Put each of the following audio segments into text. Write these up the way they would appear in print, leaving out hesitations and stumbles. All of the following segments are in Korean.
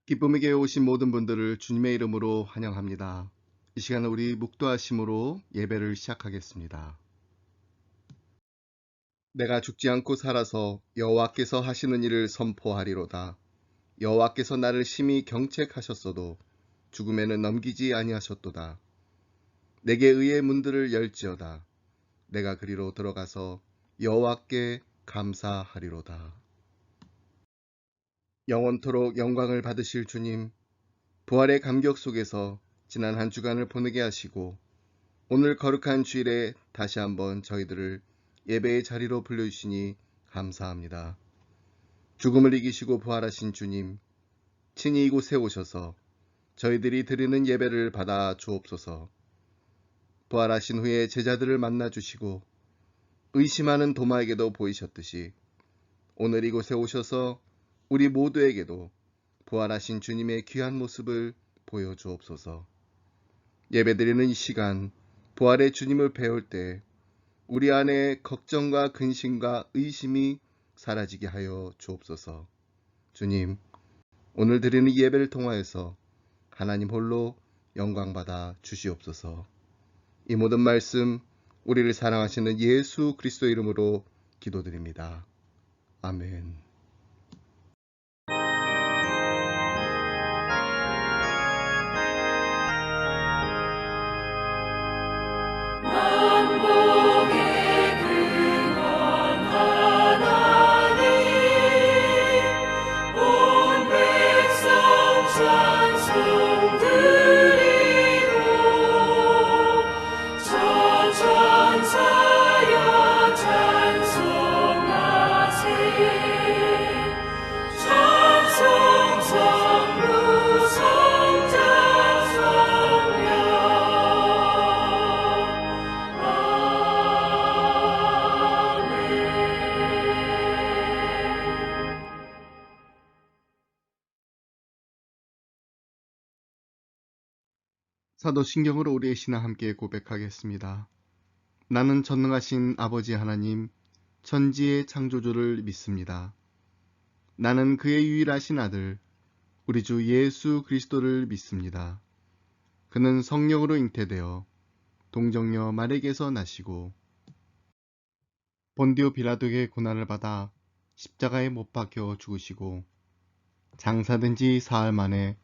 기쁨의 교회에 오신 모든 분들을 주님의 이름으로 환영합니다. 이 시간은 우리 묵도하심으로 예배를 시작하겠습니다. 내가 죽지 않고 살아서 여호와께서 하시는 일을 선포하리로다. 여호와께서 나를 심히 경책하셨어도 죽음에는 넘기지 아니하셨도다. 내게 의의 문들을 열지어다. 내가 그리로 들어가서 여호와께 감사하리로다. 영원토록 영광을 받으실 주님, 부활의 감격 속에서 지난 한 주간을 보내게 하시고 오늘 거룩한 주일에 다시 한번 저희들을 예배의 자리로 불러주시니 감사합니다. 죽음을 이기시고 부활하신 주님, 친히 이곳에 오셔서 저희들이 드리는 예배를 받아 주옵소서. 부활하신 후에 제자들을 만나 주시고 의심하는 도마에게도 보이셨듯이 오늘 이곳에 오셔서 우리 모두에게도 부활하신 주님의 귀한 모습을 보여주옵소서. 예배드리는 이 시간, 부활의 주님을 배울 때 우리 안에 걱정과 근심과 의심이 사라지게 하여 주옵소서. 주님, 오늘 드리는 예배를 통하여서 하나님 홀로 영광받아 주시옵소서. 이 모든 말씀 우리를 사랑하시는 예수 그리스도 이름으로 기도드립니다. 아멘. 만복의 근원 하나님, 온 백성 찬송 드리고 저 천사여 찬송하세. 찬송 성루 성자 성령. 사도신경으로 우리의 신앙 함께 고백하겠습니다. 나는 전능하신 아버지 하나님, 천지의 창조주를 믿습니다. 나는 그의 유일하신 아들, 우리 주 예수 그리스도를 믿습니다. 그는 성령으로 잉태되어 동정녀 마리에게서 나시고 본디오 빌라도에게 고난을 받아 십자가에 못 박혀 죽으시고 장사된 지 사흘 만에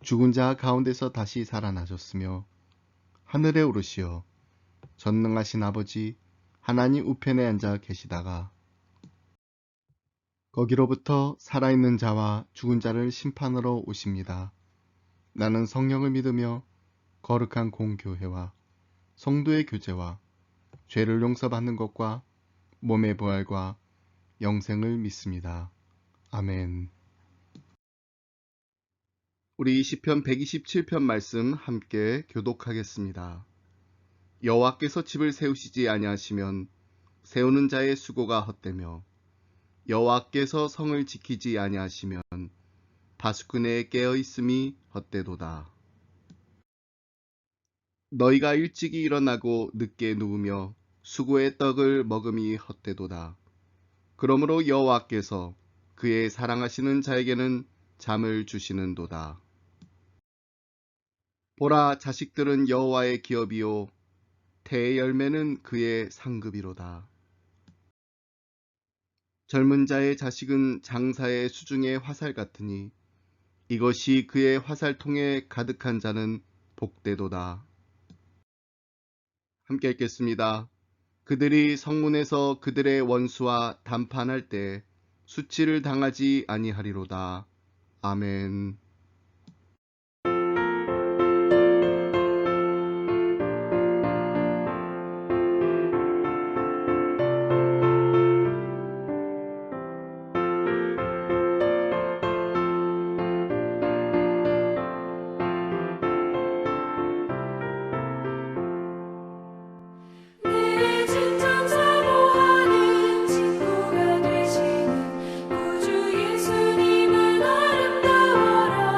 죽은 자 가운데서 다시 살아나셨으며 하늘에 오르시어 전능하신 아버지 하나님 우편에 앉아 계시다가 거기로부터 살아있는 자와 죽은 자를 심판하러 오십니다. 나는 성령을 믿으며 거룩한 공교회와 성도의 교제와 죄를 용서받는 것과 몸의 부활과 영생을 믿습니다. 아멘. 우리 시편 127편 말씀 함께 교독하겠습니다. 여호와께서 집을 세우시지 아니하시면 세우는 자의 수고가 헛되며 여호와께서 성을 지키지 아니하시면 파수꾼의 깨어 있음이 헛되도다. 너희가 일찍이 일어나고 늦게 누우며 수고의 떡을 먹음이 헛되도다. 그러므로 여호와께서 그의 사랑하시는 자에게는 잠을 주시는도다. 보라, 자식들은 여호와의 기업이요 태의 열매는 그의 상급이로다. 젊은 자의 자식은 장사의 수중의 화살 같으니 이것이 그의 화살통에 가득한 자는 복되도다. 함께 읽겠습니다. 그들이 성문에서 그들의 원수와 담판할 때 수치를 당하지 아니하리로다. 아멘. 내 진정 사모하는 친구가 되시는 구주 예수님은 아름다워라.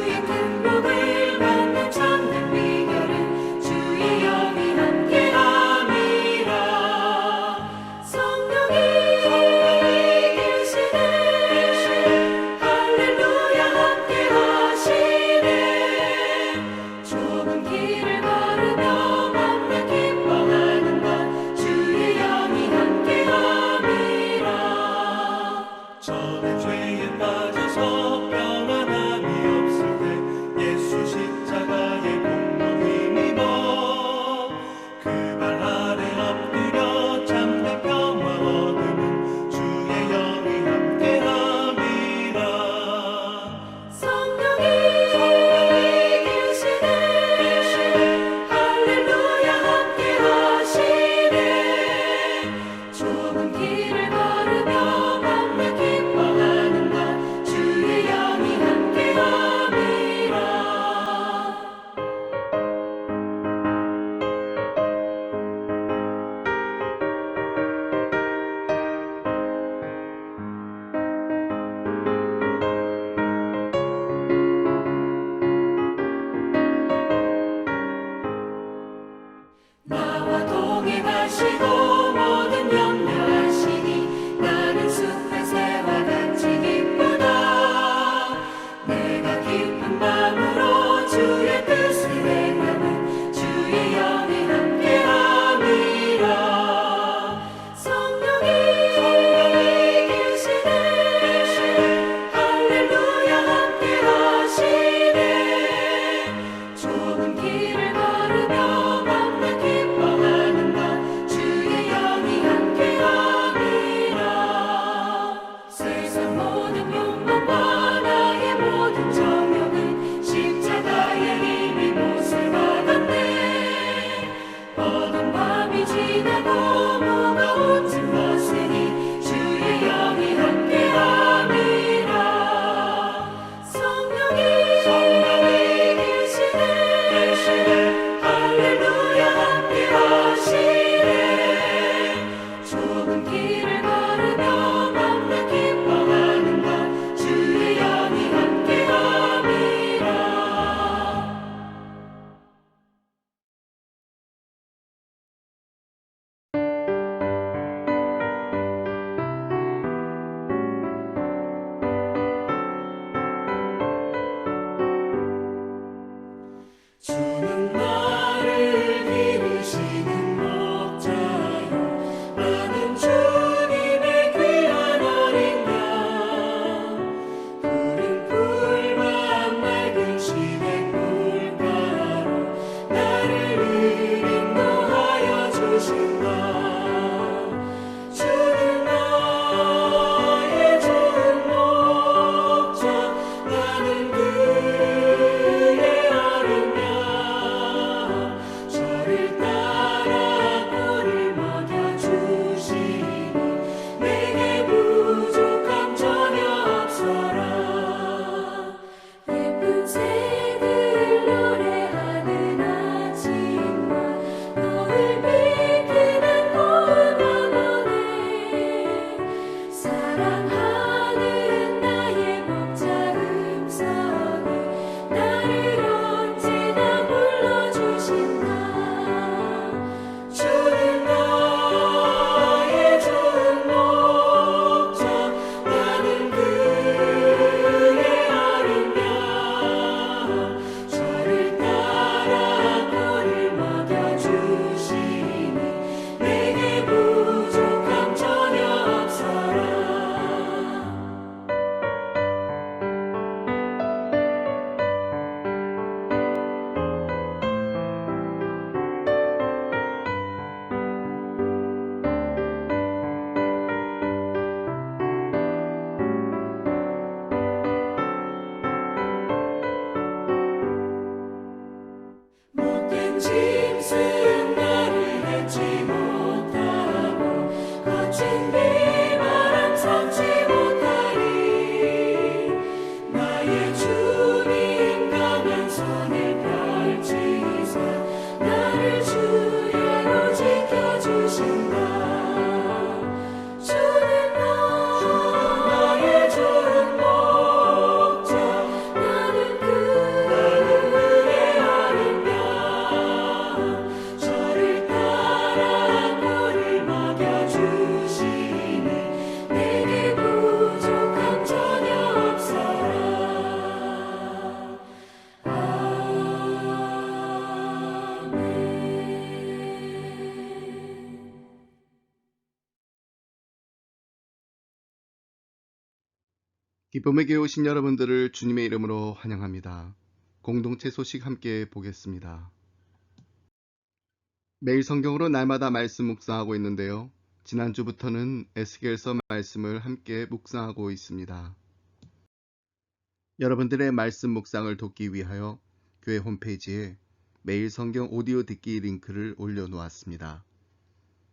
주의 큰 복을 받는 참된 비결은 주의 영이 함께함이라. 성령이 계시네 할렐루야 함께하시네. 좁은 길을 걸으며 맘에 기뻐하는 것 주의 영이 함께함이라. 저는 죄에 빠져서 평안함이 없을 때 기쁨의 교회 오신 여러분들을 주님의 이름으로 환영합니다. 공동체 소식 함께 보겠습니다. 매일 성경으로 날마다 말씀 묵상하고 있는데요. 지난주부터는 에스겔서 말씀을 함께 묵상하고 있습니다. 여러분들의 말씀 묵상을 돕기 위하여 교회 홈페이지에 매일 성경 오디오 듣기 링크를 올려놓았습니다.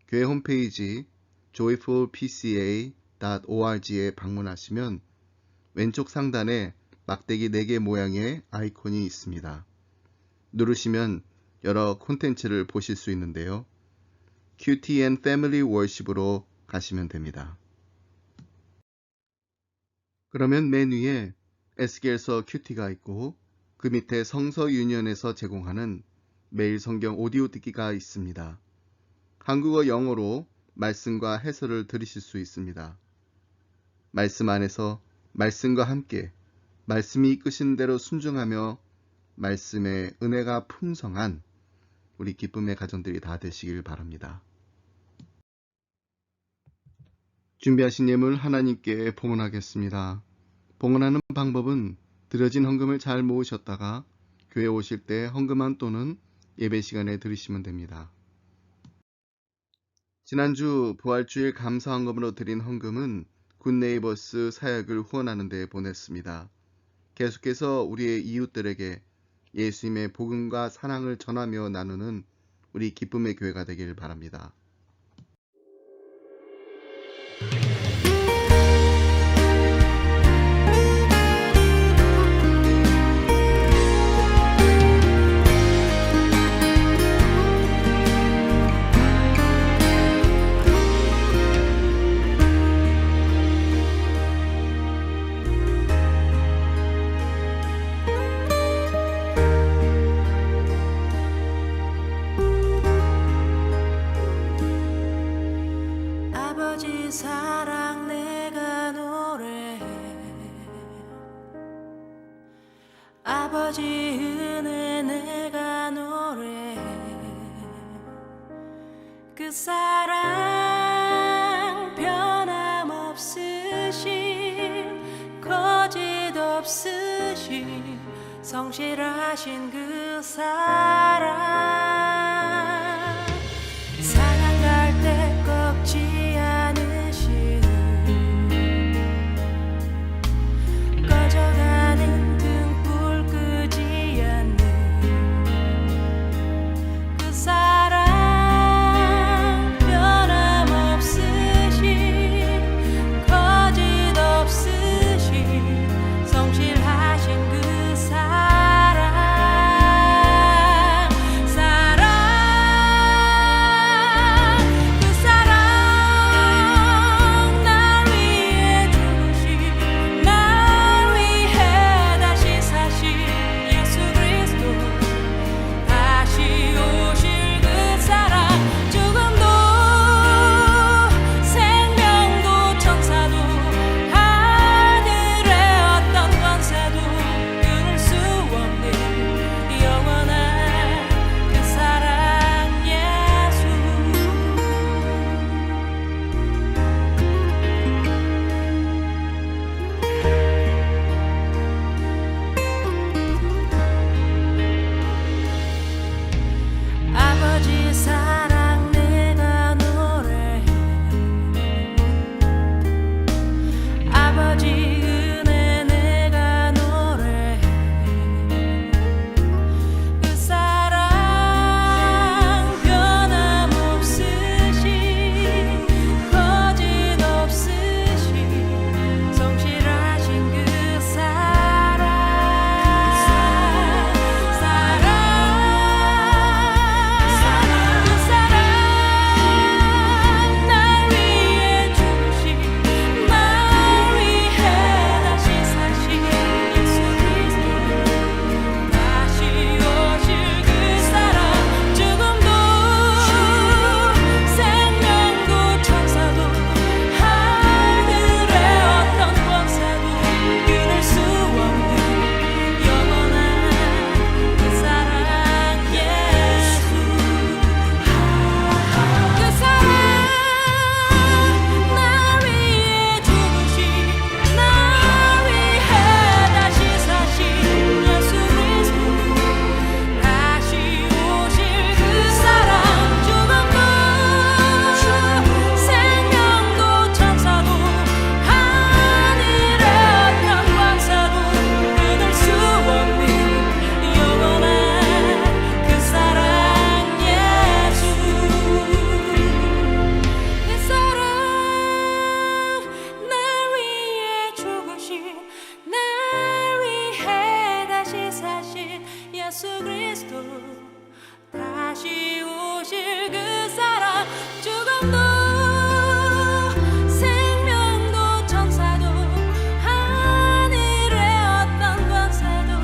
교회 홈페이지 joyfulpca.org에 방문하시면 왼쪽 상단에 막대기 4개 모양의 아이콘이 있습니다. 누르시면 여러 콘텐츠를 보실 수 있는데요. QTN Family Worship으로 가시면 됩니다. 그러면 맨 위에 에스겔서 QT가 있고 그 밑에 성서 유니언에서 제공하는 매일 성경 오디오 듣기가 있습니다. 한국어 영어로 말씀과 해설을 들으실 수 있습니다. 말씀 안에서 말씀과 함께 말씀이 이끄신 대로 순종하며 말씀의 은혜가 풍성한 우리 기쁨의 가정들이 다 되시길 바랍니다. 준비하신 예물 하나님께 봉헌하겠습니다. 봉헌하는 방법은 드려진 헌금을 잘 모으셨다가 교회 오실 때 헌금한 또는 예배 시간에 드리시면 됩니다. 지난주 부활주일 감사헌금으로 드린 헌금은 굿네이버스 사역을 후원하는 데 보냈습니다. 계속해서 우리의 이웃들에게 예수님의 복음과 사랑을 전하며 나누는 우리 기쁨의 교회가 되길 바랍니다. 아버지 사랑 내가 노래해 아버지 은혜 내가 노래해 그 사랑 변함없으신 거짓 없으신 성실하신 그 사랑 사랑할 때 꺾지 않으시는 꺼져가는 등불 끄지 않는 그 사랑 변함없으신 거짓 없으신 성실하신 그 사랑 사랑 예수 그리스도 다시 오실 그 사랑 죽음도 생명도 천사도 하늘의 어떤 권세도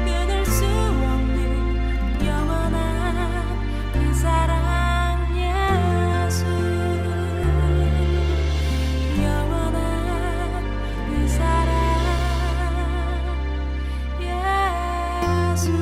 끊을 수 없는 영원한 그 사랑 예수 영원한 그 사랑 예수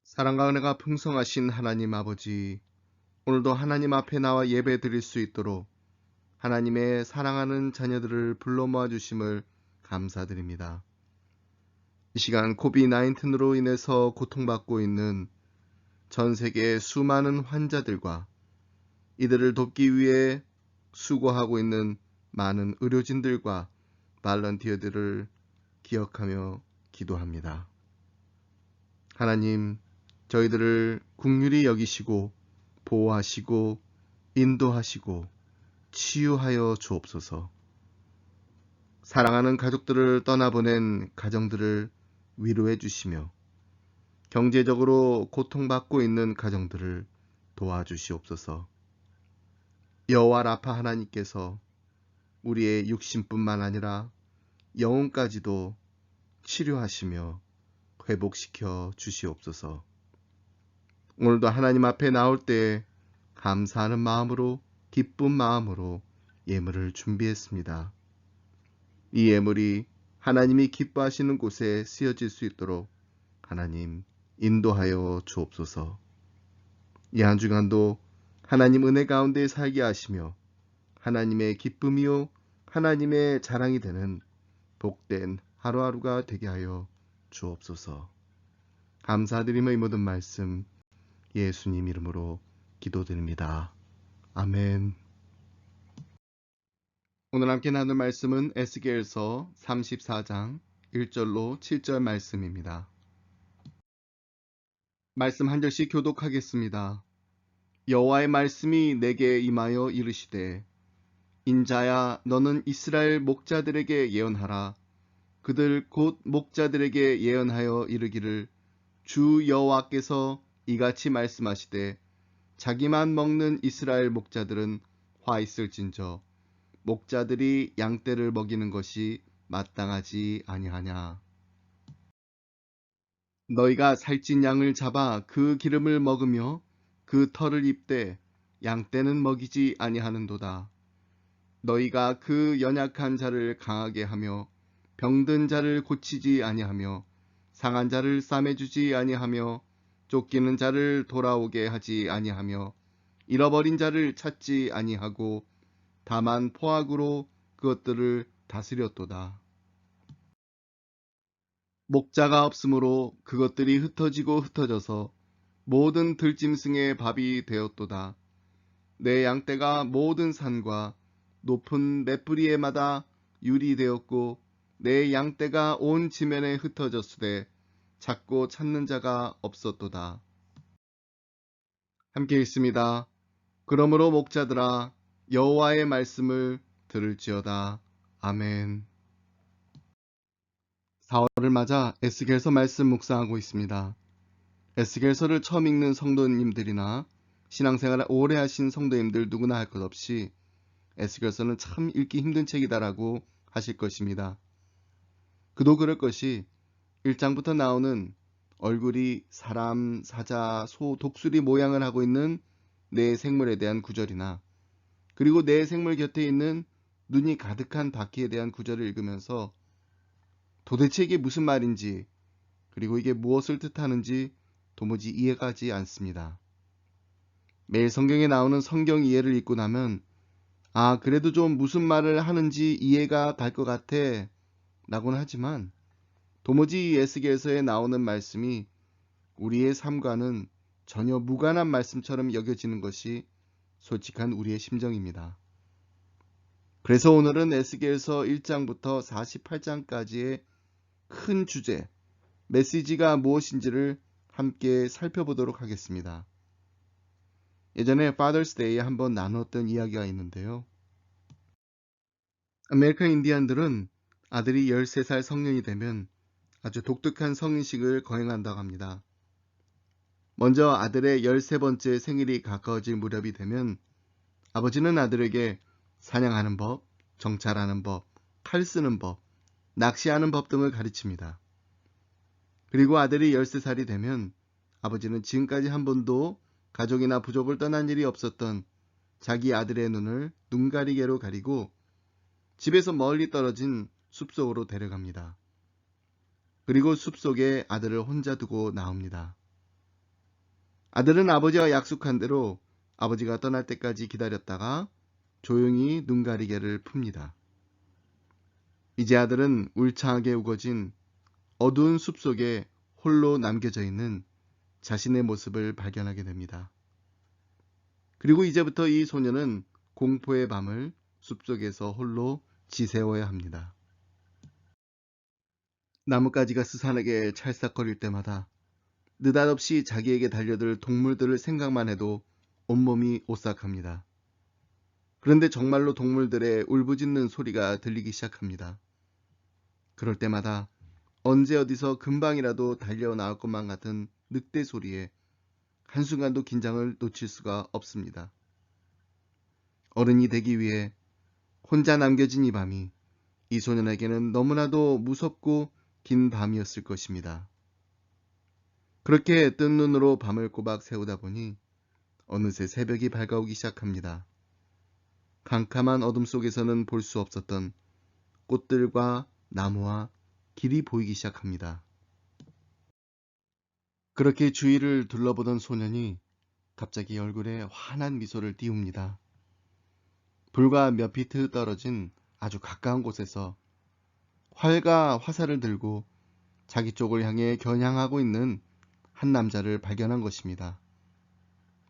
사랑과 은혜가 풍성하신 하나님 아버지, 오늘도 하나님 앞에 나와 예배 드릴 수 있도록 하나님의 사랑하는 자녀들을 불러 모아 주심을 감사드립니다. 이 시간 코비드-19로 인해서 고통받고 있는 전 세계의 수많은 환자들과 이들을 돕기 위해 수고하고 있는 많은 의료진들과 발런티어들을 기억하며 기도합니다. 하나님, 저희들을 긍휼히 여기시고 보호하시고 인도하시고 치유하여 주옵소서. 사랑하는 가족들을 떠나보낸 가정들을 위로해 주시며 경제적으로 고통받고 있는 가정들을 도와주시옵소서. 여호와 라파 하나님께서 우리의 육신뿐만 아니라 영혼까지도 치료하시며 회복시켜 주시옵소서. 오늘도 하나님 앞에 나올 때 감사하는 마음으로 기쁜 마음으로 예물을 준비했습니다. 이 예물이 하나님이 기뻐하시는 곳에 쓰여질 수 있도록 하나님 인도하여 주옵소서. 이 한 주간도 하나님 은혜 가운데 살게 하시며 하나님의 기쁨이요 하나님의 자랑이 되는 복된 하루하루가 되게 하여 주옵소서. 감사드리며 이 모든 말씀 예수님 이름으로 기도드립니다. 아멘. 오늘 함께 나눌 말씀은 에스겔서 34장 1절로 7절 말씀입니다. 말씀 한 절씩 교독하겠습니다. 여호와의 말씀이 내게 임하여 이르시되 인자야 너는 이스라엘 목자들에게 예언하라. 그들 곧 목자들에게 예언하여 이르기를 주 여호와께서 이같이 말씀하시되 자기만 먹는 이스라엘 목자들은 화 있을진저 목자들이 양떼를 먹이는 것이 마땅하지 아니하냐. 너희가 살찐 양을 잡아 그 기름을 먹으며 그 털을 입되 양떼는 먹이지 아니하는도다. 너희가 그 연약한 자를 강하게 하며 병든 자를 고치지 아니하며 상한 자를 싸매주지 아니하며 쫓기는 자를 돌아오게 하지 아니하며 잃어버린 자를 찾지 아니하고 다만 포악으로 그것들을 다스렸도다. 목자가 없으므로 그것들이 흩어지고 흩어져서 모든 들짐승의 밥이 되었도다. 내 양떼가 모든 산과 높은 맷뿌리에마다 유리 되었고 내 양떼가 온 지면에 흩어졌으되 찾고 찾는 자가 없었도다. 함께 읽습니다. 그러므로 목자들아 여호와의 말씀을 들을지어다. 아멘. 4월을 맞아 에스겔서 말씀 묵상하고 있습니다. 에스겔서를 처음 읽는 성도님들이나 신앙생활을 오래 하신 성도님들 누구나 할 것 없이 에스겔서는 참 읽기 힘든 책이다라고 하실 것입니다. 그도 그럴 것이 1장부터 나오는 얼굴이 사람, 사자, 소, 독수리 모양을 하고 있는 네 생물에 대한 구절이나 그리고 네 생물 곁에 있는 눈이 가득한 바퀴에 대한 구절을 읽으면서 도대체 이게 무슨 말인지 그리고 이게 무엇을 뜻하는지 도무지 이해가 가지 않습니다. 매일 성경에 나오는 성경 이해를 읽고 나면 그래도 좀 무슨 말을 하는지 이해가 갈 것 같아 라고는 하지만 도무지 이 에스겔서에 나오는 말씀이 우리의 삶과는 전혀 무관한 말씀처럼 여겨지는 것이 솔직한 우리의 심정입니다. 그래서 오늘은 에스겔서 1장부터 48장까지의 큰 주제, 메시지가 무엇인지를 함께 살펴보도록 하겠습니다. 예전에 Father's Day에 한번 나눴던 이야기가 있는데요. 아메리칸 인디안들은 아들이 13살 성년이 되면 아주 독특한 성인식을 거행한다고 합니다. 먼저 아들의 13번째 생일이 가까워질 무렵이 되면 아버지는 아들에게 사냥하는 법, 정찰하는 법, 칼 쓰는 법, 낚시하는 법 등을 가르칩니다. 그리고 아들이 13살이 되면 아버지는 지금까지 한 번도 가족이나 부족을 떠난 일이 없었던 자기 아들의 눈을 눈가리개로 가리고 집에서 멀리 떨어진 숲속으로 데려갑니다. 그리고 숲속에 아들을 혼자 두고 나옵니다. 아들은 아버지와 약속한 대로 아버지가 떠날 때까지 기다렸다가 조용히 눈가리개를 풉니다. 이제 아들은 울창하게 우거진 어두운 숲속에 홀로 남겨져 있는 자신의 모습을 발견하게 됩니다. 그리고 이제부터 이 소녀는 공포의 밤을 숲속에서 홀로 지새워야 합니다. 나뭇가지가 스산하게 찰싹거릴 때마다 느닷없이 자기에게 달려들 동물들을 생각만 해도 온몸이 오싹합니다. 그런데 정말로 동물들의 울부짖는 소리가 들리기 시작합니다. 그럴 때마다 언제 어디서 금방이라도 달려 나올 것만 같은 늑대 소리에 한순간도 긴장을 놓칠 수가 없습니다. 어른이 되기 위해 혼자 남겨진 이 밤이 이 소년에게는 너무나도 무섭고 긴 밤이었을 것입니다. 그렇게 뜬 눈으로 밤을 꼬박 새우다 보니 어느새 새벽이 밝아오기 시작합니다. 캄캄한 어둠 속에서는 볼 수 없었던 꽃들과 나무와 길이 보이기 시작합니다. 그렇게 주위를 둘러보던 소년이 갑자기 얼굴에 환한 미소를 띄웁니다. 불과 몇 피트 떨어진 아주 가까운 곳에서 활과 화살을 들고 자기 쪽을 향해 겨냥하고 있는 한 남자를 발견한 것입니다.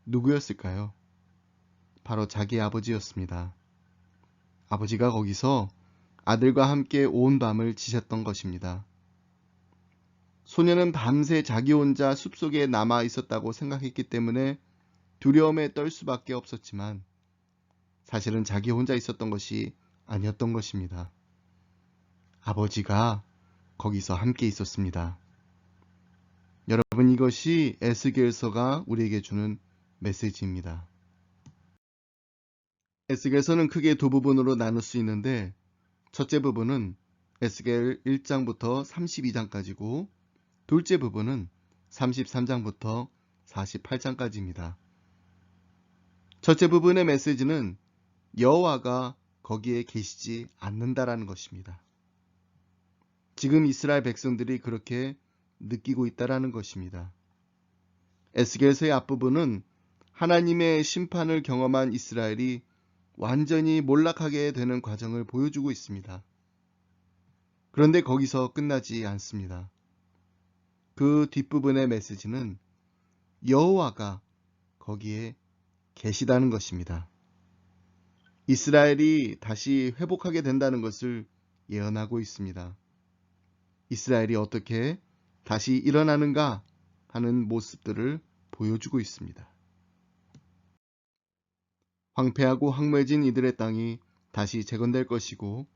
누구였을까요? 바로 자기 아버지였습니다. 아버지가 거기서 아들과 함께 온 밤을 지셨던 것입니다. 소녀는 밤새 자기 혼자 숲속에 남아 있었다고 생각했기 때문에 두려움에 떨 수밖에 없었지만 사실은 자기 혼자 있었던 것이 아니었던 것입니다. 아버지가 거기서 함께 있었습니다. 여러분, 이것이 에스겔서가 우리에게 주는 메시지입니다. 에스겔서는 크게 두 부분으로 나눌 수 있는데 첫째 부분은 에스겔 1장부터 32장까지고 둘째 부분은 33장부터 48장까지입니다. 첫째 부분의 메시지는 여호와가 거기에 계시지 않는다라는 것입니다. 지금 이스라엘 백성들이 그렇게 느끼고 있다라는 것입니다. 에스겔서의 앞부분은 하나님의 심판을 경험한 이스라엘이 완전히 몰락하게 되는 과정을 보여주고 있습니다. 그런데 거기서 끝나지 않습니다. 그 뒷부분의 메시지는 여호와가 거기에 계시다는 것입니다. 이스라엘이 다시 회복하게 된다는 것을 예언하고 있습니다. 이스라엘이 어떻게 다시 일어나는가 하는 모습들을 보여주고 있습니다. 황폐하고 황무해진 이들의 땅이 다시 재건될 것이고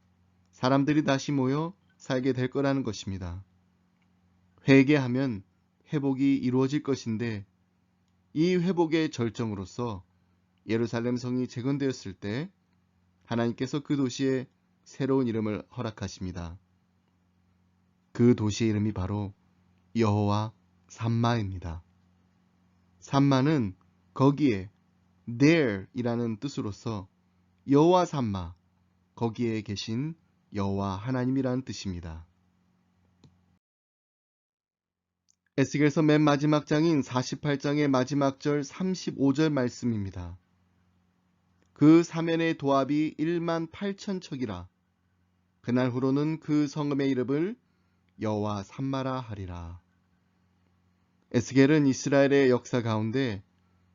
사람들이 다시 모여 살게 될 거라는 것입니다. 회개하면 회복이 이루어질 것인데 이 회복의 절정으로서 예루살렘 성이 재건되었을 때 하나님께서 그 도시에 새로운 이름을 허락하십니다. 그 도시의 이름이 바로 여호와 삼마입니다. 삼마는 거기에 there 이라는 뜻으로서 여호와 삼마, 거기에 계신 여호와 하나님이라는 뜻입니다. 에스겔서 맨 마지막 장인 48장의 마지막 절 35절 말씀입니다. 그 사면의 도합이 1만 8천 척이라. 그날 후로는 그 성읍의 이름을 여호와 삼마라 하리라. 에스겔은 이스라엘의 역사 가운데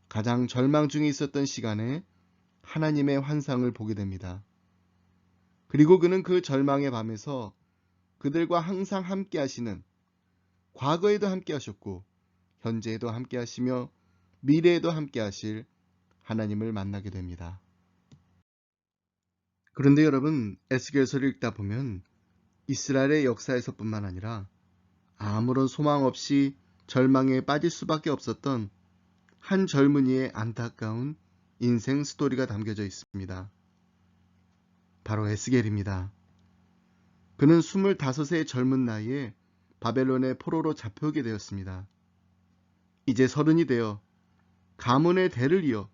가장 절망 중에 있었던 시간에 하나님의 환상을 보게 됩니다. 그리고 그는 그 절망의 밤에서 그들과 항상 함께 하시는, 과거에도 함께 하셨고 현재에도 함께 하시며 미래에도 함께 하실 하나님을 만나게 됩니다. 그런데 여러분, 에스겔서를 읽다 보면 이스라엘의 역사에서뿐만 아니라 아무런 소망 없이 절망에 빠질 수밖에 없었던 한 젊은이의 안타까운 인생 스토리가 담겨져 있습니다. 바로 에스겔입니다. 그는 25세의 젊은 나이에 바벨론의 포로로 잡혀오게 되었습니다. 이제 30이 되어 가문의 대를 이어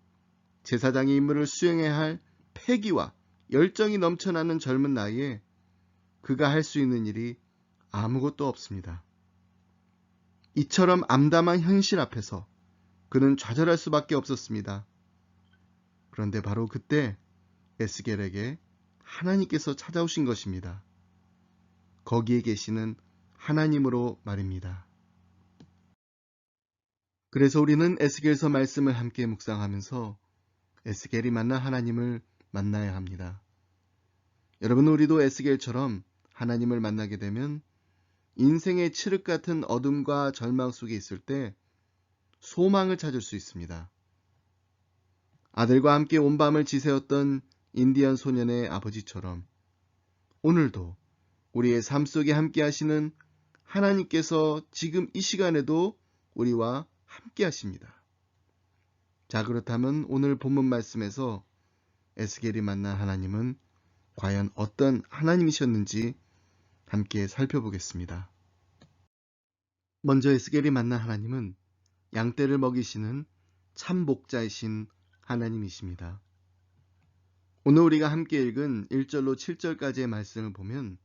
제사장의 임무를 수행해야 할 패기와 열정이 넘쳐나는 젊은 나이에 그가 할 수 있는 일이 아무것도 없습니다. 이처럼 암담한 현실 앞에서 그는 좌절할 수밖에 없었습니다. 그런데 바로 그때 에스겔에게 하나님께서 찾아오신 것입니다. 거기에 계시는 하나님으로 말입니다. 그래서 우리는 에스겔서 말씀을 함께 묵상하면서 에스겔이 만난 하나님을 만나야 합니다. 여러분, 우리도 에스겔처럼 하나님을 만나게 되면 인생의 칠흑 같은 어둠과 절망 속에 있을 때 소망을 찾을 수 있습니다. 아들과 함께 온 밤을 지새웠던 인디언 소년의 아버지처럼 오늘도 우리의 삶 속에 함께 하시는 하나님께서 지금 이 시간에도 우리와 함께 하십니다. 자, 그렇다면 오늘 본문 말씀에서 에스겔이 만난 하나님은 과연 어떤 하나님이셨는지 함께 살펴보겠습니다. 먼저 에스겔이 만난 하나님은 양떼를 먹이시는 참 목자이신 하나님이십니다. 오늘 우리가 함께 읽은 1절로 7절까지의 말씀을 보면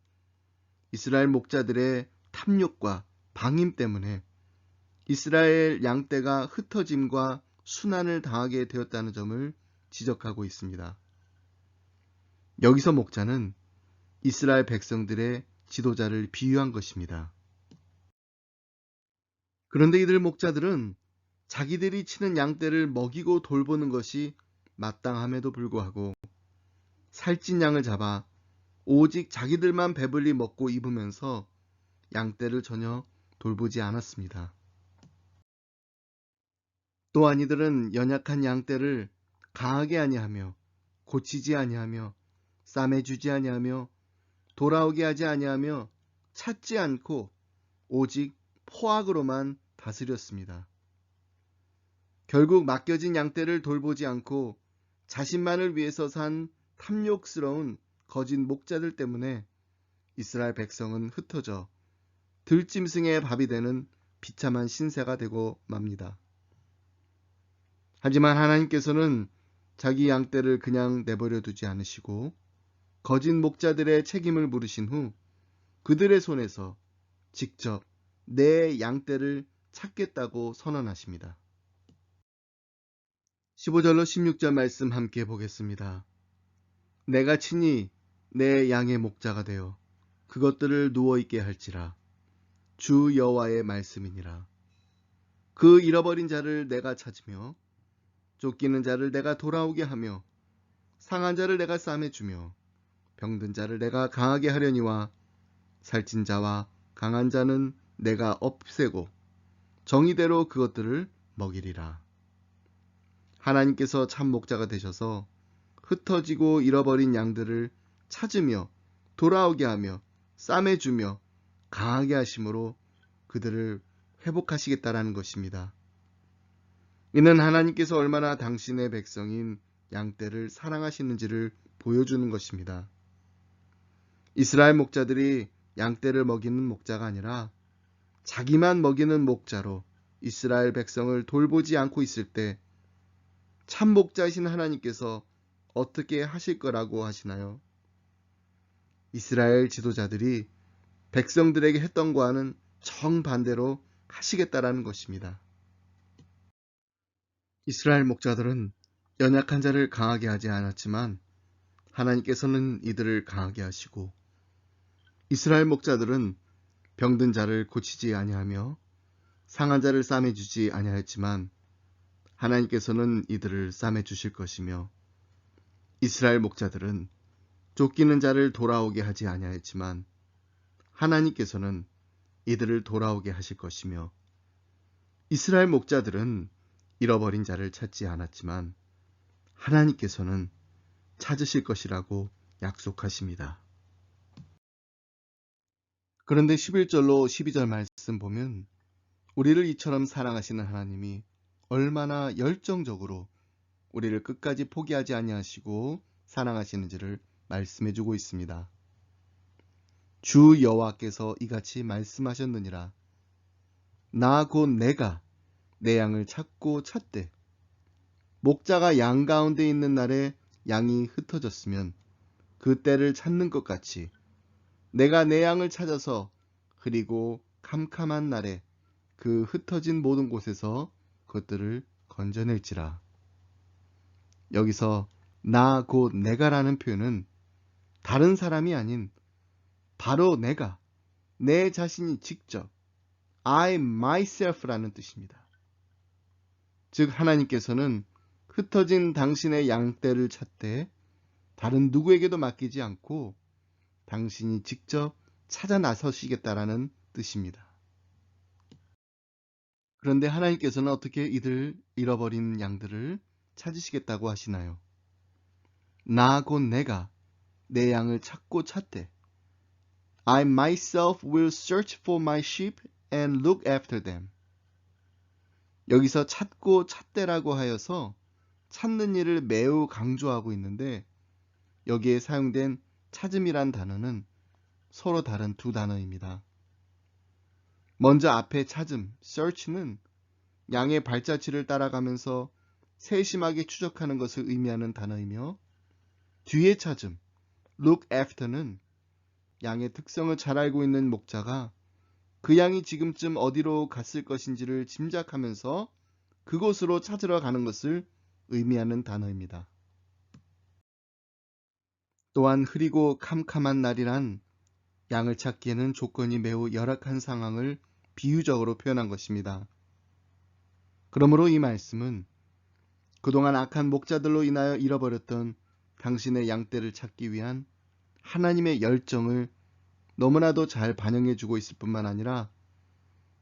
이스라엘 목자들의 탐욕과 방임 때문에 이스라엘 양떼가 흩어짐과 순환을 당하게 되었다는 점을 지적하고 있습니다. 여기서 목자는 이스라엘 백성들의 지도자를 비유한 것입니다. 그런데 이들 목자들은 자기들이 치는 양떼를 먹이고 돌보는 것이 마땅함에도 불구하고 살찐 양을 잡아 오직 자기들만 배불리 먹고 입으면서 양떼를 전혀 돌보지 않았습니다. 또한 이들은 연약한 양떼를 강하게 아니하며 고치지 아니하며 싸매주지 아니하며 돌아오게 하지 아니하며 찾지 않고 오직 포악으로만 다스렸습니다. 결국 맡겨진 양떼를 돌보지 않고 자신만을 위해서 산 탐욕스러운 거짓 목자들 때문에 이스라엘 백성은 흩어져 들짐승의 밥이 되는 비참한 신세가 되고 맙니다. 하지만 하나님께서는 자기 양떼를 그냥 내버려 두지 않으시고 거짓 목자들의 책임을 물으신 후 그들의 손에서 직접 내 양떼를 찾겠다고 선언하십니다. 15절로 16절 말씀 함께 보겠습니다. 내가 친히 내 양의 목자가 되어 그것들을 누워있게 할지라. 주 여호와의 말씀이니라. 그 잃어버린 자를 내가 찾으며 쫓기는 자를 내가 돌아오게 하며 상한 자를 내가 싸매주며 병든 자를 내가 강하게 하려니와 살찐 자와 강한 자는 내가 없애고 정의대로 그것들을 먹이리라. 하나님께서 참 목자가 되셔서 흩어지고 잃어버린 양들을 찾으며 돌아오게 하며 싸매주며 강하게 하심으로 그들을 회복하시겠다라는 것입니다. 이는 하나님께서 얼마나 당신의 백성인 양떼를 사랑하시는지를 보여주는 것입니다. 이스라엘 목자들이 양떼를 먹이는 목자가 아니라 자기만 먹이는 목자로 이스라엘 백성을 돌보지 않고 있을 때 참 목자이신 하나님께서 어떻게 하실 거라고 하시나요? 이스라엘 지도자들이 백성들에게 했던 거와는 정반대로 하시겠다라는 것입니다. 이스라엘 목자들은 연약한 자를 강하게 하지 않았지만 하나님께서는 이들을 강하게 하시고 이스라엘 목자들은 병든 자를 고치지 아니하며 상한 자를 싸매주지 아니하였지만 하나님께서는 이들을 싸매주실 것이며 이스라엘 목자들은 쫓기는 자를 돌아오게 하지 아니하였지만 하나님께서는 이들을 돌아오게 하실 것이며 이스라엘 목자들은 잃어버린 자를 찾지 않았지만 하나님께서는 찾으실 것이라고 약속하십니다. 그런데 11절로 12절 말씀 보면 우리를 이처럼 사랑하시는 하나님이 얼마나 열정적으로 우리를 끝까지 포기하지 아니하시고 사랑하시는지를 말씀해주고 있습니다. 주 여호와께서 이같이 말씀하셨느니라. 나 곧 내가 내 양을 찾고 찾되 목자가 양 가운데 있는 날에 양이 흩어졌으면 그 때를 찾는 것 같이 내가 내 양을 찾아서 흐리고 캄캄한 날에 그 흩어진 모든 곳에서 그것들을 건져낼지라. 여기서 나 곧 내가라는 표현은 다른 사람이 아닌 바로 내가, 내 자신이 직접 I myself라는 뜻입니다. 즉 하나님께서는 흩어진 당신의 양떼를 찾되 다른 누구에게도 맡기지 않고 당신이 직접 찾아 나서시겠다라는 뜻입니다. 그런데 하나님께서는 어떻게 이들 잃어버린 양들을 찾으시겠다고 하시나요? 나 곧 내가 내 양을 찾고 찾되 I myself will search for my sheep and look after them. 여기서 찾고 찾되라고 하여서 찾는 일을 매우 강조하고 있는데 여기에 사용된 찾음이란 단어는 서로 다른 두 단어입니다. 먼저 앞에 찾음, search는 양의 발자취를 따라가면서 세심하게 추적하는 것을 의미하는 단어이며 뒤에 찾음, look after는 양의 특성을 잘 알고 있는 목자가 그 양이 지금쯤 어디로 갔을 것인지를 짐작하면서 그곳으로 찾으러 가는 것을 의미하는 단어입니다. 또한 흐리고 캄캄한 날이란 양을 찾기에는 조건이 매우 열악한 상황을 비유적으로 표현한 것입니다. 그러므로 이 말씀은 그동안 악한 목자들로 인하여 잃어버렸던 당신의 양떼를 찾기 위한 하나님의 열정을 너무나도 잘 반영해주고 있을 뿐만 아니라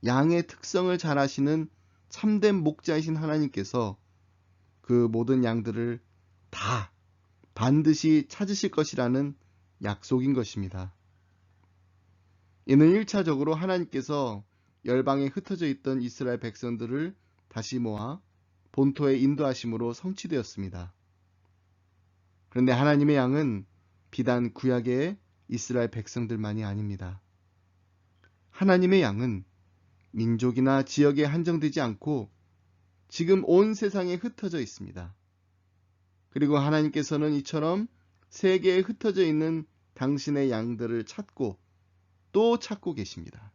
양의 특성을 잘 아시는 참된 목자이신 하나님께서 그 모든 양들을 다 반드시 찾으실 것이라는 약속인 것입니다. 이는 1차적으로 하나님께서 열방에 흩어져 있던 이스라엘 백성들을 다시 모아 본토에 인도하심으로 성취되었습니다. 그런데 하나님의 양은 비단 구약의 이스라엘 백성들만이 아닙니다. 하나님의 양은 민족이나 지역에 한정되지 않고 지금 온 세상에 흩어져 있습니다. 그리고 하나님께서는 이처럼 세계에 흩어져 있는 당신의 양들을 찾고 또 찾고 계십니다.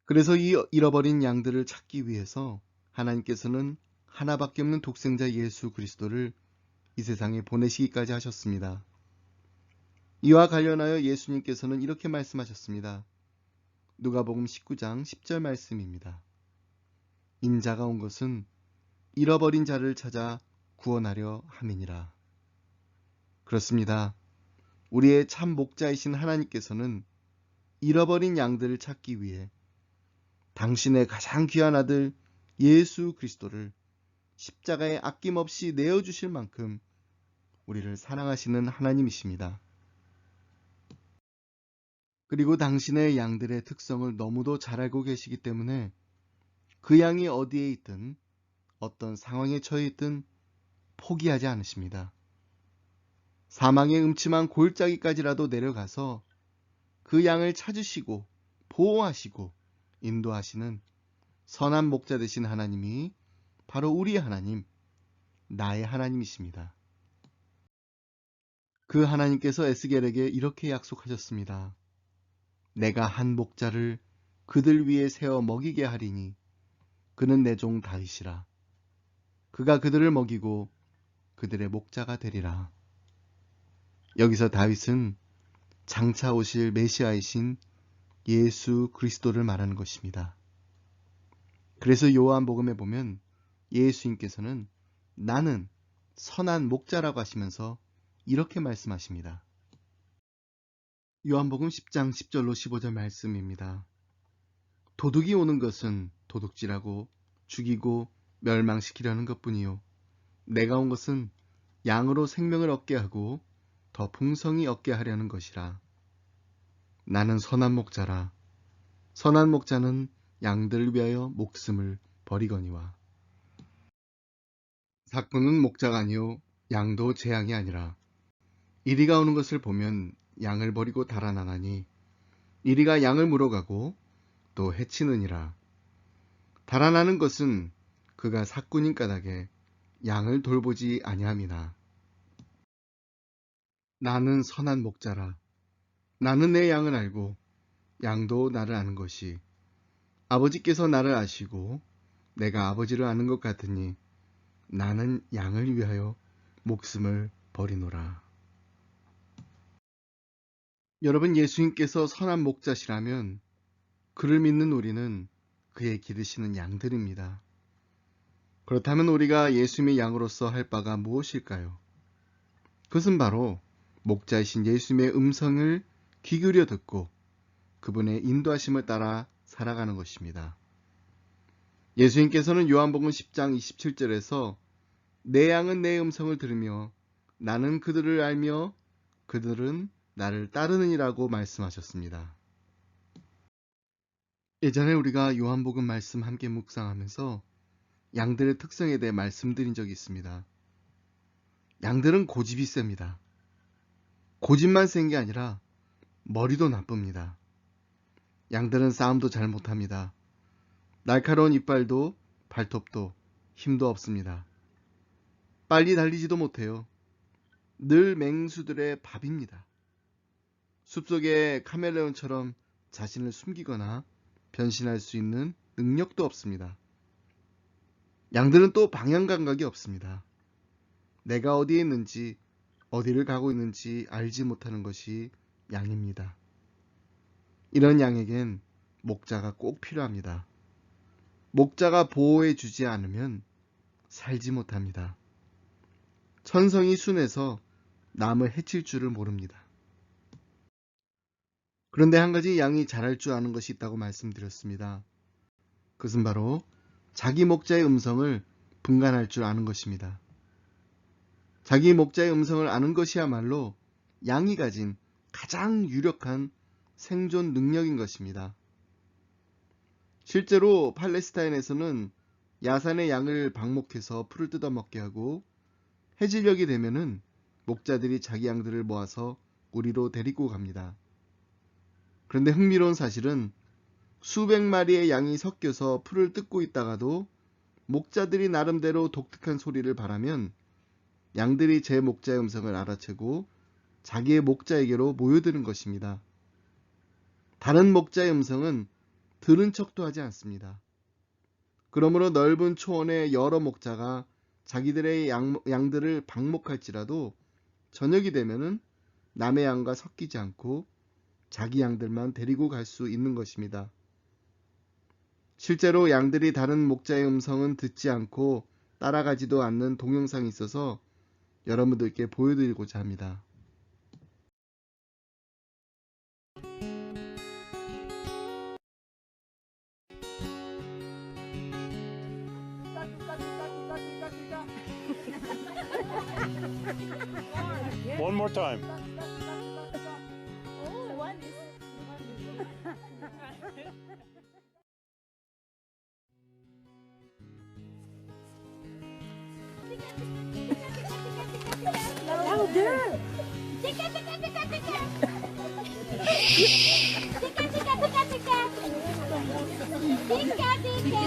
그래서 이 잃어버린 양들을 찾기 위해서 하나님께서는 하나밖에 없는 독생자 예수 그리스도를 이 세상에 보내시기까지 하셨습니다. 이와 관련하여 예수님께서는 이렇게 말씀하셨습니다. 누가복음 19장 10절 말씀입니다. 인자가 온 것은 잃어버린 자를 찾아 구원하려 함이니라. 그렇습니다. 우리의 참 목자이신 하나님께서는 잃어버린 양들을 찾기 위해 당신의 가장 귀한 아들 예수 그리스도를 십자가에 아낌없이 내어주실 만큼 우리를 사랑하시는 하나님이십니다. 그리고 당신의 양들의 특성을 너무도 잘 알고 계시기 때문에 그 양이 어디에 있든 어떤 상황에 처해 있든 포기하지 않으십니다. 사망의 음침한 골짜기까지라도 내려가서 그 양을 찾으시고 보호하시고 인도하시는 선한 목자 되신 하나님이 바로 우리 하나님, 나의 하나님이십니다. 그 하나님께서 에스겔에게 이렇게 약속하셨습니다. 내가 한 목자를 그들 위에 세워 먹이게 하리니 그는 내 종 다윗이라. 그가 그들을 먹이고 그들의 목자가 되리라. 여기서 다윗은 장차 오실 메시아이신 예수 그리스도를 말하는 것입니다. 그래서 요한복음에 보면 예수님께서는 나는 선한 목자라고 하시면서 이렇게 말씀하십니다. 요한복음 10장 10절로 15절 말씀입니다. 도둑이 오는 것은 도둑질하고 죽이고 멸망시키려는 것뿐이요 내가 온 것은 양으로 생명을 얻게 하고 더 풍성히 얻게 하려는 것이라. 나는 선한 목자라. 선한 목자는 양들을 위하여 목숨을 버리거니와. 삭부는 목자가 아니요 양도 제 양이 아니라. 이리가 오는 것을 보면 양을 버리고 달아나나니 이리가 양을 물어가고 또 해치느니라. 달아나는 것은 그가 삭군인 까닭에 양을 돌보지 아니함이나. 나는 선한 목자라. 나는 내 양을 알고 양도 나를 아는 것이 아버지께서 나를 아시고 내가 아버지를 아는 것 같으니 나는 양을 위하여 목숨을 버리노라. 여러분, 예수님께서 선한 목자시라면 그를 믿는 우리는 그의 기르시는 양들입니다. 그렇다면 우리가 예수님의 양으로서 할 바가 무엇일까요? 그것은 바로 목자이신 예수님의 음성을 귀 기울여 듣고 그분의 인도하심을 따라 살아가는 것입니다. 예수님께서는 요한복음 10장 27절에서 내 양은 내 음성을 들으며 나는 그들을 알며 그들은 나를 따르느니라고 말씀하셨습니다. 예전에 우리가 요한복음 말씀 함께 묵상하면서 양들의 특성에 대해 말씀드린 적이 있습니다. 양들은 고집이 셉니다. 고집만 센 게 아니라 머리도 나쁩니다. 양들은 싸움도 잘 못합니다. 날카로운 이빨도 발톱도 힘도 없습니다. 빨리 달리지도 못해요. 늘 맹수들의 밥입니다. 숲속의 카멜레온처럼 자신을 숨기거나 변신할 수 있는 능력도 없습니다. 양들은 또 방향 감각이 없습니다. 내가 어디에 있는지, 어디를 가고 있는지 알지 못하는 것이 양입니다. 이런 양에겐 목자가 꼭 필요합니다. 목자가 보호해 주지 않으면 살지 못합니다. 천성이 순해서 남을 해칠 줄을 모릅니다. 그런데 한 가지 양이 잘할 줄 아는 것이 있다고 말씀드렸습니다. 그것은 바로 자기 목자의 음성을 분간할 줄 아는 것입니다. 자기 목자의 음성을 아는 것이야말로 양이 가진 가장 유력한 생존 능력인 것입니다. 실제로 팔레스타인에서는 야산의 양을 방목해서 풀을 뜯어먹게 하고 해질녘이 되면은 목자들이 자기 양들을 모아서 우리로 데리고 갑니다. 그런데 흥미로운 사실은 수백 마리의 양이 섞여서 풀을 뜯고 있다가도 목자들이 나름대로 독특한 소리를 발하면 양들이 제 목자의 음성을 알아채고 자기의 목자에게로 모여드는 것입니다. 다른 목자의 음성은 들은 척도 하지 않습니다. 그러므로 넓은 초원의 여러 목자가 자기들의 양들을 방목할지라도 저녁이 되면은 남의 양과 섞이지 않고 자기 양들만 데리고 갈 수 있는 것입니다. 실제로 양들이 다른 목자의 음성은 듣지 않고 따라가지도 않는 동영상이 있어서 여러분들께 보여드리고자 합니다. One more time. Louder! Tika, tika, tika, tika! Tika, tika, tika, tika! Tika, tika!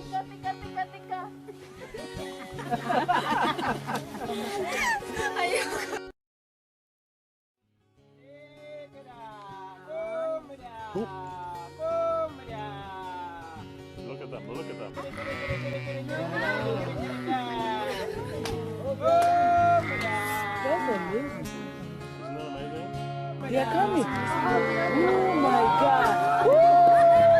Tika, tika, tika, tika! Ayoko! Look at them. Look at them. Isn't that amazing? They are coming. Oh my God. Woo!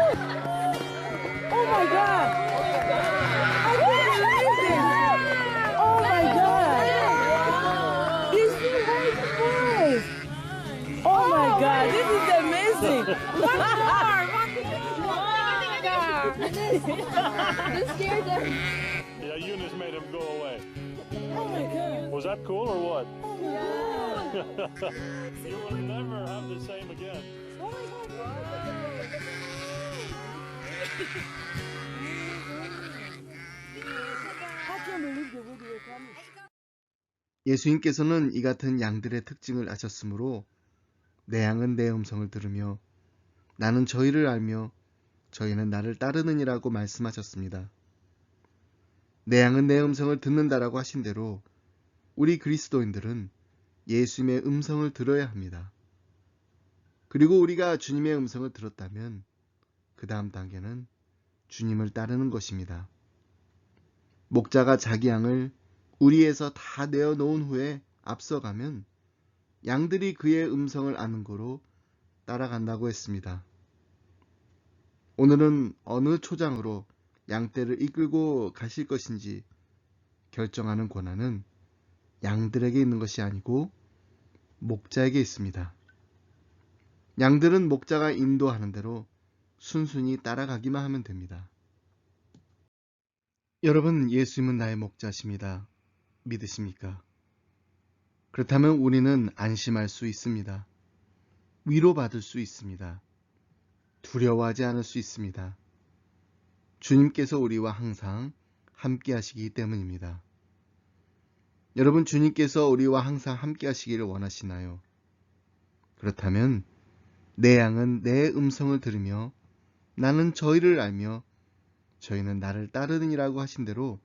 This scared them. Yeah, Eunice made him go away. Oh my God. Was that cool or what? You will never have the same again. 예수님께서는 이 같은 양들의 특징을 아셨으므로 내 양은 내 음성을 들으며 나는 저희를 알며 저희는 나를 따르느니라고 말씀하셨습니다. 내 양은 내 음성을 듣는다라고 하신 대로 우리 그리스도인들은 예수님의 음성을 들어야 합니다. 그리고 우리가 주님의 음성을 들었다면 그 다음 단계는 주님을 따르는 것입니다. 목자가 자기 양을 우리에서 다 내어놓은 후에 앞서가면 양들이 그의 음성을 아는 거로 따라간다고 했습니다. 오늘은 어느 초장으로 양떼를 이끌고 가실 것인지 결정하는 권한은 양들에게 있는 것이 아니고 목자에게 있습니다. 양들은 목자가 인도하는 대로 순순히 따라가기만 하면 됩니다. 여러분, 예수님은 나의 목자십니다. 믿으십니까? 그렇다면 우리는 안심할 수 있습니다. 위로받을 수 있습니다. 두려워하지 않을 수 있습니다. 주님께서 우리와 항상 함께 하시기 때문입니다. 여러분, 주님께서 우리와 항상 함께 하시기를 원하시나요? 그렇다면 내 양은 내 음성을 들으며 나는 저희를 알며 저희는 나를 따르느니라고 하신 대로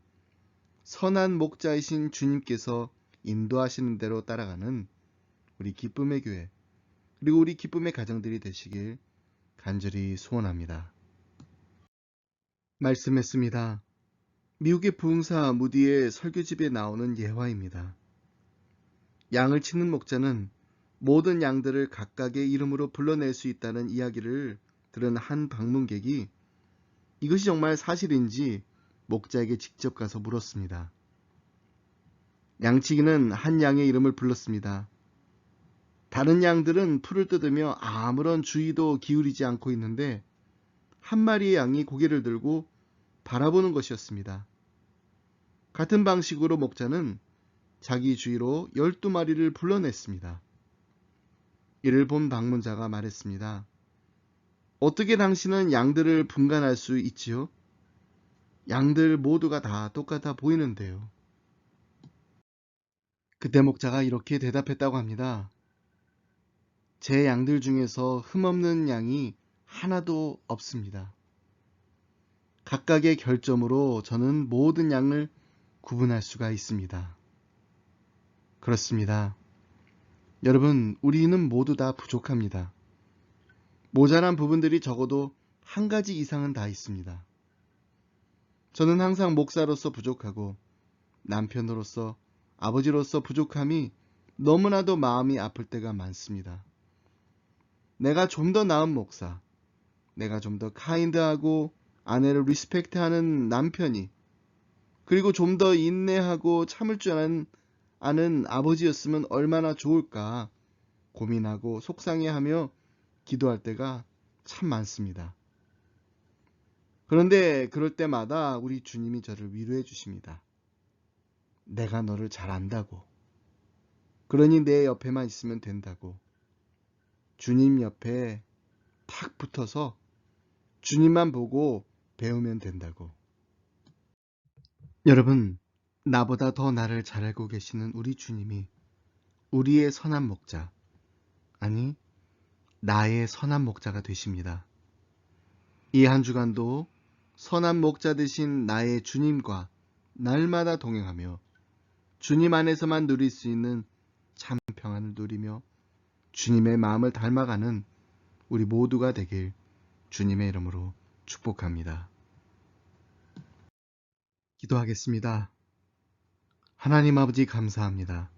선한 목자이신 주님께서 인도하시는 대로 따라가는 우리 기쁨의 교회 그리고 우리 기쁨의 가정들이 되시길 간절히 소원합니다. 말씀했습니다. 미국의 부흥사 무디의 설교집에 나오는 예화입니다. 양을 치는 목자는 모든 양들을 각각의 이름으로 불러낼 수 있다는 이야기를 들은 한 방문객이 이것이 정말 사실인지 목자에게 직접 가서 물었습니다. 양치기는 한 양의 이름을 불렀습니다. 다른 양들은 풀을 뜯으며 아무런 주의도 기울이지 않고 있는데 한 마리의 양이 고개를 들고 바라보는 것이었습니다. 같은 방식으로 목자는 자기 주위로 12마리를 불러냈습니다. 이를 본 방문자가 말했습니다. 어떻게 당신은 양들을 분간할 수 있지요? 양들 모두가 다 똑같아 보이는데요. 그때 목자가 이렇게 대답했다고 합니다. 제 양들 중에서 흠없는 양이 하나도 없습니다. 각각의 결점으로 저는 모든 양을 구분할 수가 있습니다. 그렇습니다. 여러분, 우리는 모두 다 부족합니다. 모자란 부분들이 적어도 한 가지 이상은 다 있습니다. 저는 항상 목사로서 부족하고 남편으로서 아버지로서 부족함이 너무나도 마음이 아플 때가 많습니다. 내가 좀 더 나은 목사, 내가 좀 더 카인드하고 아내를 리스펙트하는 남편이 그리고 좀 더 인내하고 참을 줄 아는 아버지였으면 얼마나 좋을까 고민하고 속상해하며 기도할 때가 참 많습니다. 그런데 그럴 때마다 우리 주님이 저를 위로해 주십니다. 내가 너를 잘 안다고. 그러니 내 옆에만 있으면 된다고. 주님 옆에 탁 붙어서 주님만 보고 배우면 된다고. 여러분, 나보다 더 나를 잘 알고 계시는 우리 주님이 우리의 선한 목자, 아니 나의 선한 목자가 되십니다. 이 한 주간도 선한 목자 되신 나의 주님과 날마다 동행하며 주님 안에서만 누릴 수 있는 참 평안을 누리며 주님의 마음을 닮아가는 우리 모두가 되길 주님의 이름으로 축복합니다. 기도하겠습니다. 하나님 아버지 감사합니다.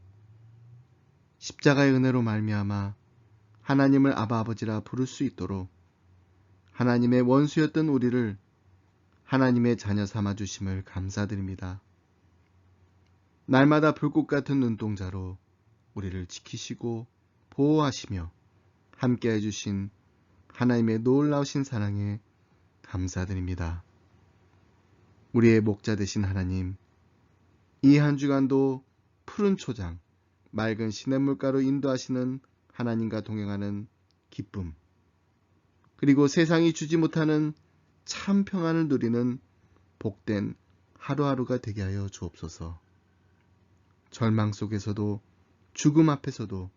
십자가의 은혜로 말미암아 하나님을 아바 아버지라 부를 수 있도록 하나님의 원수였던 우리를 하나님의 자녀 삼아 주심을 감사드립니다. 날마다 불꽃 같은 눈동자로 우리를 지키시고 보호하시며 함께 해주신 하나님의 놀라우신 사랑에 감사드립니다. 우리의 목자 되신 하나님, 이 한 주간도 푸른 초장, 맑은 시냇물가로 인도하시는 하나님과 동행하는 기쁨, 그리고 세상이 주지 못하는 참 평안을 누리는 복된 하루하루가 되게 하여 주옵소서. 절망 속에서도 죽음 앞에서도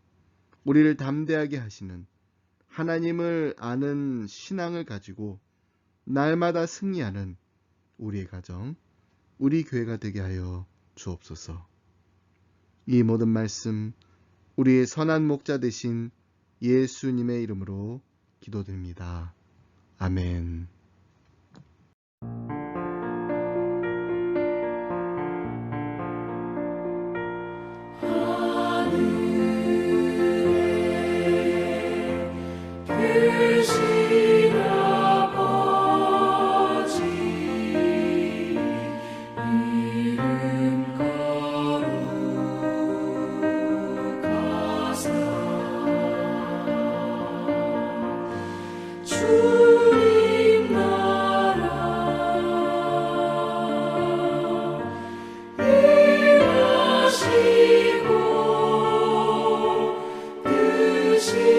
우리를 담대하게 하시는 하나님을 아는 신앙을 가지고 날마다 승리하는 우리의 가정, 우리 교회가 되게 하여 주옵소서. 이 모든 말씀 우리의 선한 목자 되신 예수님의 이름으로 기도드립니다. 아멘. 크신 아버지 이름 거룩하사 주님 나라 임하시고 뜻이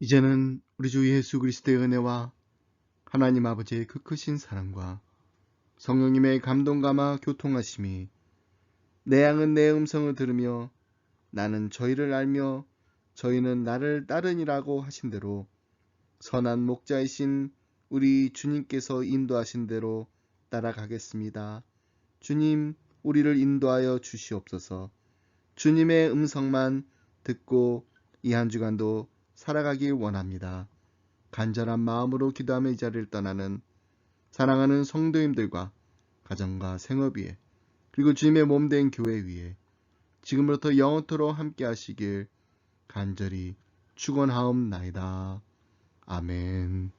이제는 우리 주 예수 그리스도의 은혜와 하나님 아버지의 그 크신 사랑과 성령님의 감동감화 교통하심이 내 양은 내 음성을 들으며 나는 저희를 알며 저희는 나를 따르니라고 하신 대로 선한 목자이신 우리 주님께서 인도하신 대로 따라가겠습니다. 주님, 우리를 인도하여 주시옵소서. 주님의 음성만 듣고 이 한 주간도 살아가길 원합니다. 간절한 마음으로 기도하며 이 자리를 떠나는 사랑하는 성도님들과 가정과 생업 위에 그리고 주님의 몸된 교회 위에 지금부터 영원토록 함께 하시길 간절히 축원하옵나이다. 아멘.